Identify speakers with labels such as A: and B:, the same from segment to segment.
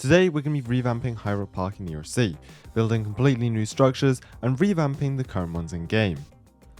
A: Today we're going to be revamping Highrock Park in ERLC, building completely new structures and revamping the current ones in game.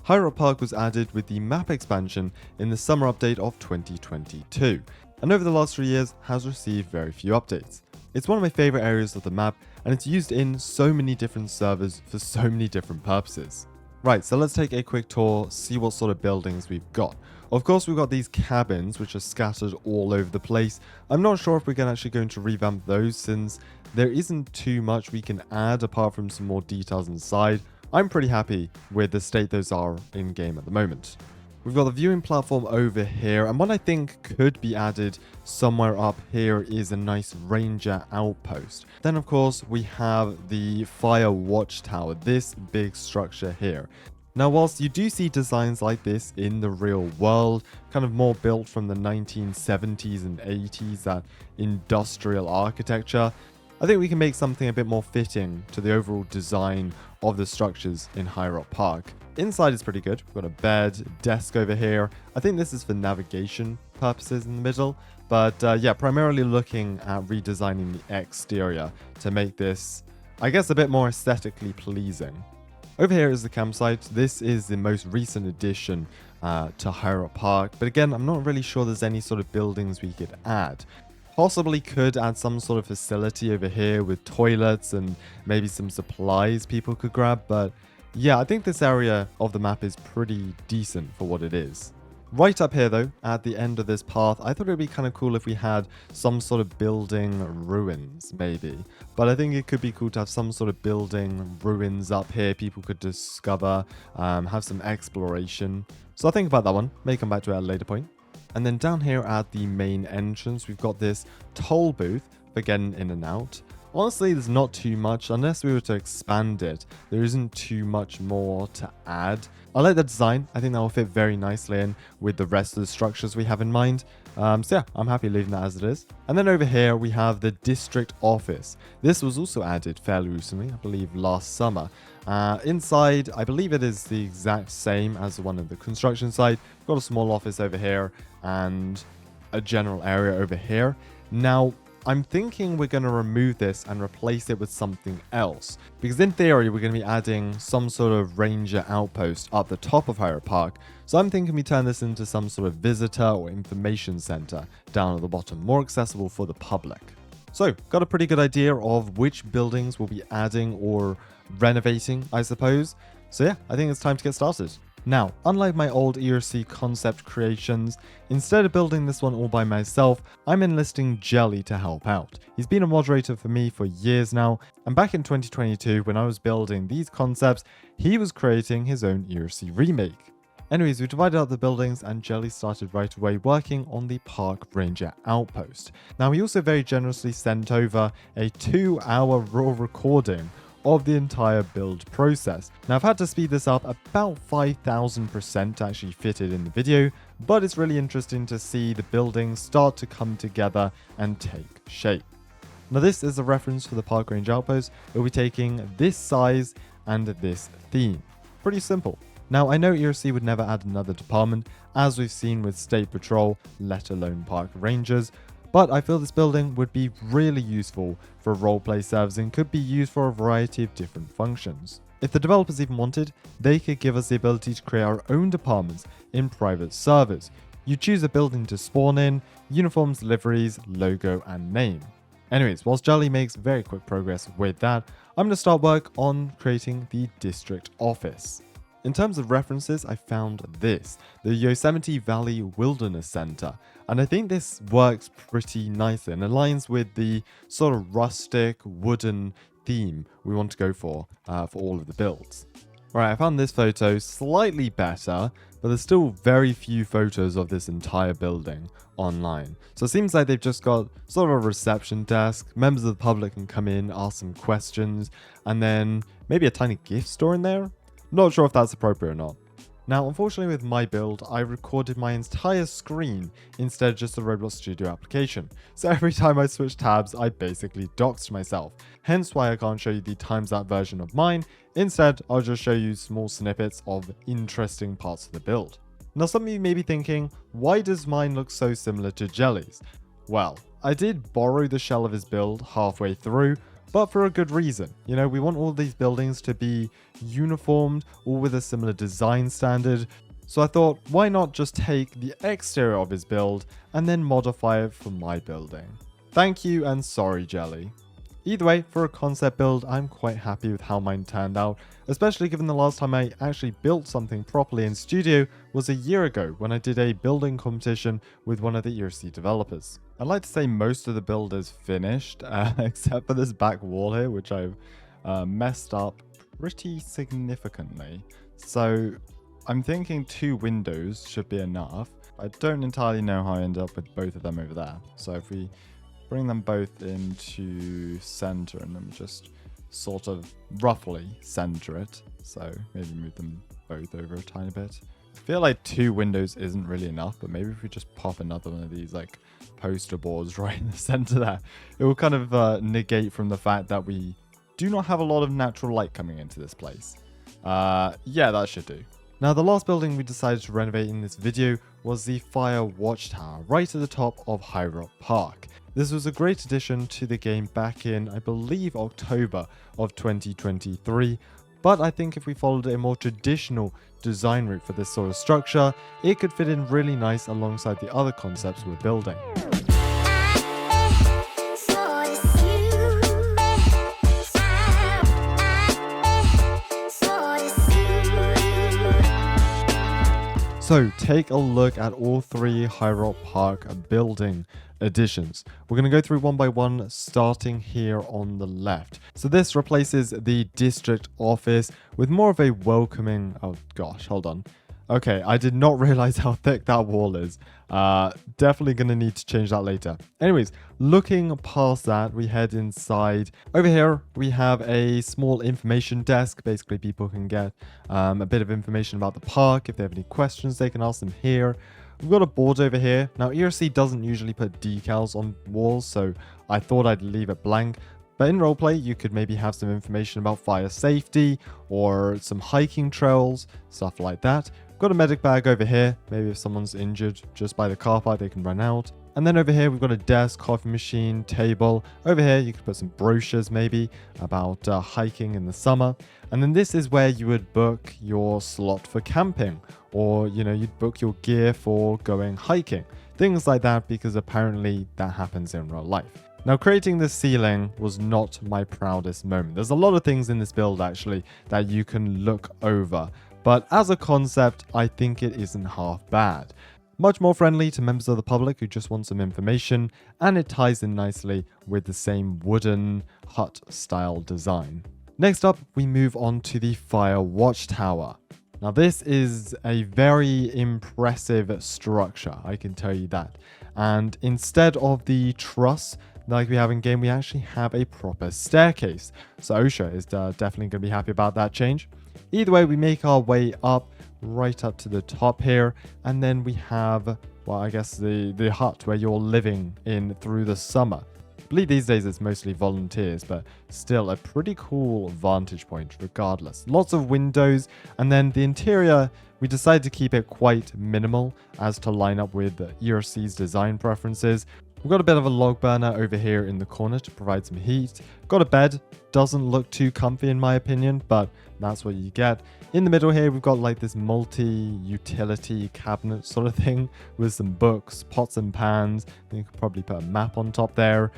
A: Highrock Park was added with the map expansion in the summer update of 2022, and over the last 3 years has received very few updates. It's one of my favourite areas of the map, and it's used in so many different servers for so many different purposes. Right, so let's take a quick tour, see what sort of buildings we've got. Of course, we've got these cabins which are scattered all over the place. I'm not sure if we're actually going to revamp those since there isn't too much we can add apart from some more details inside. I'm pretty happy with the state those are in game at the moment. We've got the viewing platform over here, and what I think could be added somewhere up here is a nice ranger outpost. Then of course we have the fire watchtower, this big structure here. Now whilst you do see designs like this in the real world, kind of more built from the 1970s and 80s, that industrial architecture, I think we can make something a bit more fitting to the overall design of the structures in Highrock Park. Inside is pretty good. We've got a bed, desk over here. I think this is for navigation purposes in the middle. But yeah, primarily looking at redesigning the exterior to make this, I guess, a bit more aesthetically pleasing. Over here is the campsite. This is the most recent addition to Highrock Park. But again, I'm not really sure there's any sort of buildings we could add. Possibly could add some sort of facility over here with toilets and maybe some supplies people could grab, but yeah, I think this area of the map is pretty decent for what it is. Right up here though, at the end of this path, I thought it would be kind of cool if we had some sort of building ruins, maybe. But I think it could be cool to have some sort of building ruins up here people could discover, have some exploration. So I'll think about that one, may come back to it at a later point. And then down here at the main entrance, we've got this toll booth for getting in and out. Honestly, there's not too much. Unless we were to expand it, there isn't too much more to add. I like the design. I think that will fit very nicely in with the rest of the structures we have in mind. So yeah, I'm happy leaving that as it is. And then over here, we have the district office. This was also added fairly recently, I believe last summer. Inside, I believe it is the exact same as the one at the construction site. We've got a small office over here and a general area over here. Now, I'm thinking we're going to remove this and replace it with something else. Because in theory, we're going to be adding some sort of ranger outpost up the top of Highrock Park. So I'm thinking we turn this into some sort of visitor or information center down at the bottom, more accessible for the public. So, got a pretty good idea of which buildings we'll be adding or renovating, I suppose. So yeah, I think it's time to get started. Now, unlike my old ERLC concept creations, instead of building this one all by myself, I'm enlisting Jelly to help out. He's been a moderator for me for years now, and back in 2022 when I was building these concepts, he was creating his own ERLC remake. Anyways, we divided up the buildings and Jelly started right away working on the Park Ranger outpost. Now, he also very generously sent over a 2-hour raw recording of the entire build process. Now I've had to speed this up about 5,000% to actually fit it in the video, but it's really interesting to see the buildings start to come together and take shape. Now this is a reference for the Park Range outpost. We'll be taking this size and this theme. Pretty simple. Now I know ERLC would never add another department, as we've seen with State Patrol, let alone Park Rangers, but I feel this building would be really useful for roleplay servers and could be used for a variety of different functions. If the developers even wanted, they could give us the ability to create our own departments in private servers. You choose a building to spawn in, uniforms, liveries, logo, and name. Anyways, whilst Jelly makes very quick progress with that, I'm going to start work on creating the district office. In terms of references, I found this, the Yosemite Valley Wilderness Center, and I think this works pretty nicely and aligns with the sort of rustic wooden theme we want to go for all of the builds. Alright, I found this photo slightly better, but there's still very few photos of this entire building online. So it seems like they've just got sort of a reception desk, members of the public can come in, ask some questions, and then maybe a tiny gift store in there? Not sure if that's appropriate or not. Now, unfortunately with my build, I recorded my entire screen instead of just the Roblox Studio application. So every time I switch tabs, I basically doxed myself. Hence why I can't show you the times that version of mine. Instead, I'll just show you small snippets of interesting parts of the build. Now some of you may be thinking, why does mine look so similar to Jelly's? Well, I did borrow the shell of his build halfway through, but for a good reason. You know, we want all these buildings to be uniformed, all with a similar design standard. So I thought, why not just take the exterior of his build and then modify it for my building? Thank you and sorry, Jelly. Either way, for a concept build, I'm quite happy with how mine turned out, especially given the last time I actually built something properly in studio was a year ago when I did a building competition with one of the ERLC developers. I'd like to say most of the build is finished, except for this back wall here, which I've messed up pretty significantly. So I'm thinking 2 windows should be enough. I don't entirely know how I end up with both of them over there. So if we bring them both into center and then just sort of roughly center it. So maybe move them both over a tiny bit. I feel like 2 windows isn't really enough, but maybe if we just pop another one of these like poster boards right in the center there, it will kind of negate from the fact that we do not have a lot of natural light coming into this place. Yeah, that should do. Now, the last building we decided to renovate in this video was the Fire Watchtower right at the top of Highrock Park. This was a great addition to the game back in, I believe, October of 2023, but I think if we followed a more traditional design route for this sort of structure, it could fit in really nice alongside the other concepts we're building. So take a look at all 3 Highrock Park building additions. We're going to go through one by one, starting here on the left. So this replaces the district office with more of a welcoming... Oh gosh, hold on. Okay, I did not realize how thick that wall is. Definitely going to need to change that later. Anyways, looking past that, we head inside. Over here, we have a small information desk. Basically, people can get a bit of information about the park. If they have any questions, they can ask them here. We've got a board over here. Now, ERLC doesn't usually put decals on walls, so I thought I'd leave it blank. But in roleplay, you could maybe have some information about fire safety or some hiking trails, stuff like that. We've got a medic bag over here. Maybe if someone's injured just by the car park, they can run out. And then over here, we've got a desk, coffee machine, table. Over here, you could put some brochures maybe about hiking in the summer. And then this is where you would book your slot for camping, or, you know, you'd book your gear for going hiking. Things like that, because apparently that happens in real life. Now, creating this ceiling was not my proudest moment. There's a lot of things in this build, actually, that you can look over. But as a concept, I think it isn't half bad. Much more friendly to members of the public who just want some information, and it ties in nicely with the same wooden hut style design. Next up, we move on to the Fire Watchtower. Now, this is a very impressive structure, I can tell you that. And instead of the truss like we have in game, we actually have a proper staircase. So OSHA is definitely going to be happy about that change. Either way, we make our way up, right up to the top here, and then we have, well, I guess the hut where you're living in through the summer. I believe these days it's mostly volunteers, but still a pretty cool vantage point regardless. Lots of windows, and then the interior, we decided to keep it quite minimal as to line up with ERLC's design preferences. We've got a bit of a log burner over here in the corner to provide some heat. Got a bed, doesn't look too comfy in my opinion, but that's what you get. In the middle here, we've got like this multi-utility cabinet sort of thing with some books, pots and pans. You could probably put a map on top there.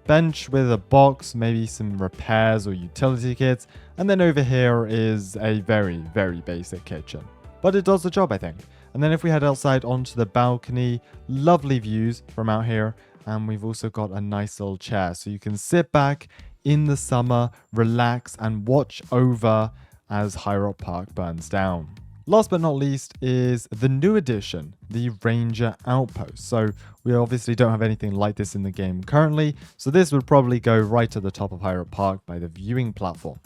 A: Bench with a box, maybe some repairs or utility kits. And then over here is a very, very basic kitchen. But it does the job, I think. And then if we head outside onto the balcony, lovely views from out here. And we've also got a nice little chair, so you can sit back in the summer, relax, and watch over as Highrock Park burns down. Last but not least is the new addition, the Ranger Outpost. So we obviously don't have anything like this in the game currently, so this would probably go right to the top of Highrock Park by the viewing platform.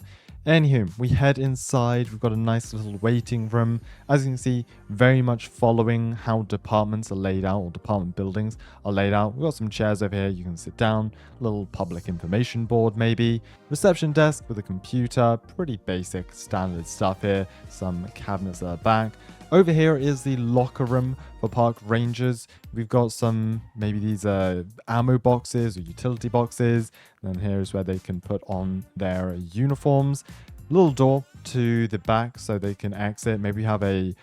A: Anywho, we head inside. We've got a nice little waiting room. As you can see, very much following how departments are laid out, or department buildings are laid out. We've got some chairs over here. You can sit down. A little public information board maybe. Reception desk with a computer. Pretty basic standard stuff here. Some cabinets at the back. Over here is the locker room for park rangers. We've got some, maybe these ammo boxes or utility boxes. And then here's where they can put on their uniforms. Little door to the back so they can exit. Maybe have a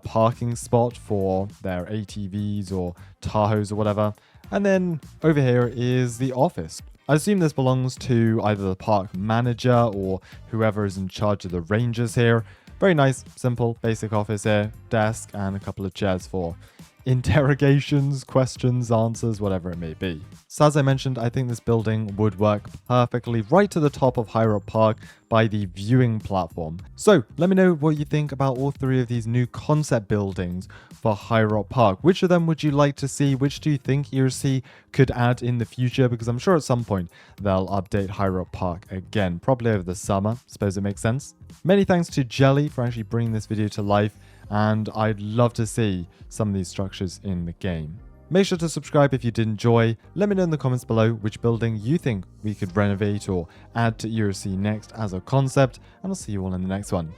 A: parking spot for their ATVs or Tahoes or whatever. And then over here is the office. I assume this belongs to either the park manager or whoever is in charge of the rangers here. Very nice, simple, basic office here. Desk and a couple of chairs for interrogations, questions, answers, whatever it may be. So as I mentioned, I think this building would work perfectly right to the top of Highrock Park by the viewing platform. So let me know what you think about all three of these new concept buildings for Highrock Park. Which of them would you like to see? Which do you think ERLC could add in the future? Because I'm sure at some point they'll update Highrock Park again, probably over the summer. Suppose it makes sense. Many thanks to Jelly for actually bringing this video to life, and I'd love to see some of these structures in the game. Make sure to subscribe if you did enjoy. Let me know in the comments below which building you think we could renovate or add to ERLC next as a concept, and I'll see you all in the next one.